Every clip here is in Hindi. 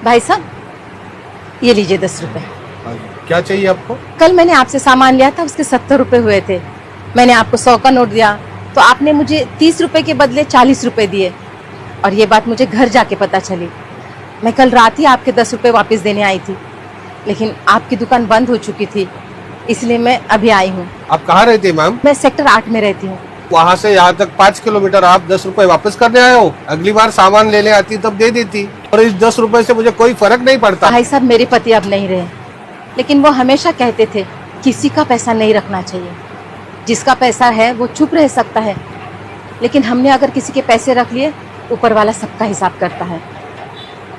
भाई साहब, ये लीजिए 10 रुपए। क्या चाहिए आपको? कल मैंने आपसे सामान लिया था, उसके 70 रुपए हुए थे। मैंने आपको 100 का नोट दिया तो आपने मुझे 30 रुपए के बदले 40 रुपए दिए, और ये बात मुझे घर जाके पता चली। मैं कल रात ही आपके 10 रुपए वापस देने आई थी, लेकिन आपकी दुकान बंद हो चुकी थी, इसलिए मैं अभी आई हूँ। आप कहाँ रहती है मैम? मैं सेक्टर 8 में रहती हूँ। वहाँ से यहाँ तक 5 किलोमीटर, आप 10 रुपए वापस करने आए हो? अगली बार सामान लेने आती तब दे देती, और इस 10 रुपए से मुझे कोई फर्क नहीं पड़ता। भाई साहब, मेरे पति अब नहीं रहे, लेकिन वो हमेशा कहते थे किसी का पैसा नहीं रखना चाहिए, जिसका पैसा है वो चुप रह सकता है, लेकिन हमने अगर किसी के पैसे रख लिए, ऊपर वाला सबका हिसाब करता है,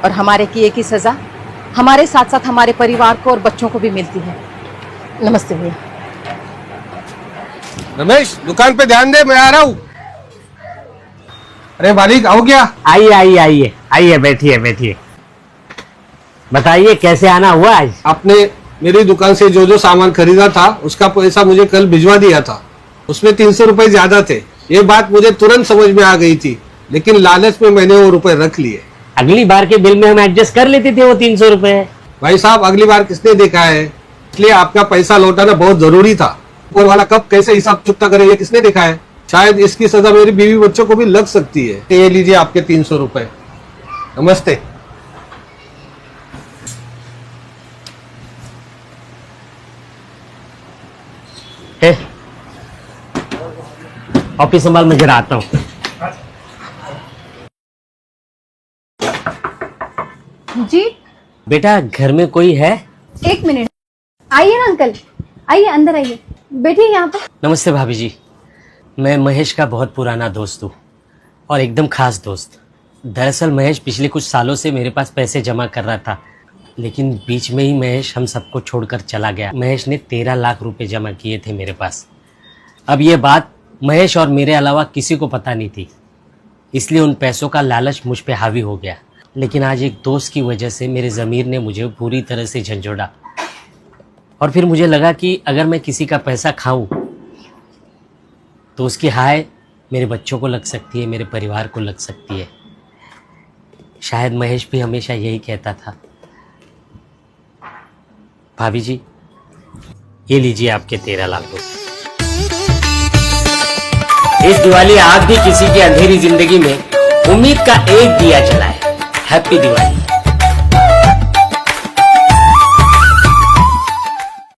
और हमारे किए की सजा हमारे साथ साथ हमारे परिवार को और बच्चों को भी मिलती है। नमस्ते भैया। रमेश, दुकान पे ध्यान दे, मैं आ रहा हूँ। अरे मालिक, आओ क्या? आइए आइए आइए आइए, बैठिए बैठिए। बताइए कैसे आना हुआ आज? आपने मेरी दुकान से जो जो सामान खरीदा था उसका पैसा मुझे कल भिजवा दिया था, उसमें 300 रुपए ज्यादा थे। ये बात मुझे तुरंत समझ में आ गई थी, लेकिन लालच में मैंने वो रुपए रख लिए। अगली बार के बिल में हम एडजस्ट कर लेते थे वो 300 रुपए। भाई साहब, अगली बार किसने देखा है, इसलिए आपका पैसा लौटाना बहुत जरूरी था। ऊपर वाला कब कैसे हिसाब चुकता करे ये किसने देखा है? शायद इसकी सजा मेरी बीवी बच्चों को भी लग सकती है। ये लीजिए आपके 300 रुपए। नमस्ते। ऑफिस संभाल, मैं जरा आता हूँ। जी बेटा, घर में कोई है? 1 मिनट, आइए ना अंकल, आइए अंदर आइए, बैठिए यहाँ पे। नमस्ते भाभी जी, मैं महेश का बहुत पुराना दोस्त हूँ और एकदम खास दोस्त। दरअसल महेश पिछले कुछ सालों से मेरे पास पैसे जमा कर रहा था, लेकिन बीच में ही महेश हम सबको छोड़कर चला गया। महेश ने 13 लाख रुपए जमा किए थे मेरे पास। अब ये बात महेश और मेरे अलावा किसी को पता नहीं थी, इसलिए उन पैसों का लालच मुझ पे हावी हो गया। लेकिन आज एक दोस्त की वजह से मेरे ज़मीर ने मुझे पूरी तरह से झंझोड़ा, और फिर मुझे लगा कि अगर मैं किसी का पैसा खाऊं तो उसकी हाय मेरे बच्चों को लग सकती है, मेरे परिवार को लग सकती है। शायद महेश भी हमेशा यही कहता था। भाभी जी, ये लीजिए आपके 13 लाख रुपए। इस दिवाली आप भी किसी की अंधेरी जिंदगी में उम्मीद का एक दिया जलाए। हैप्पी दिवाली।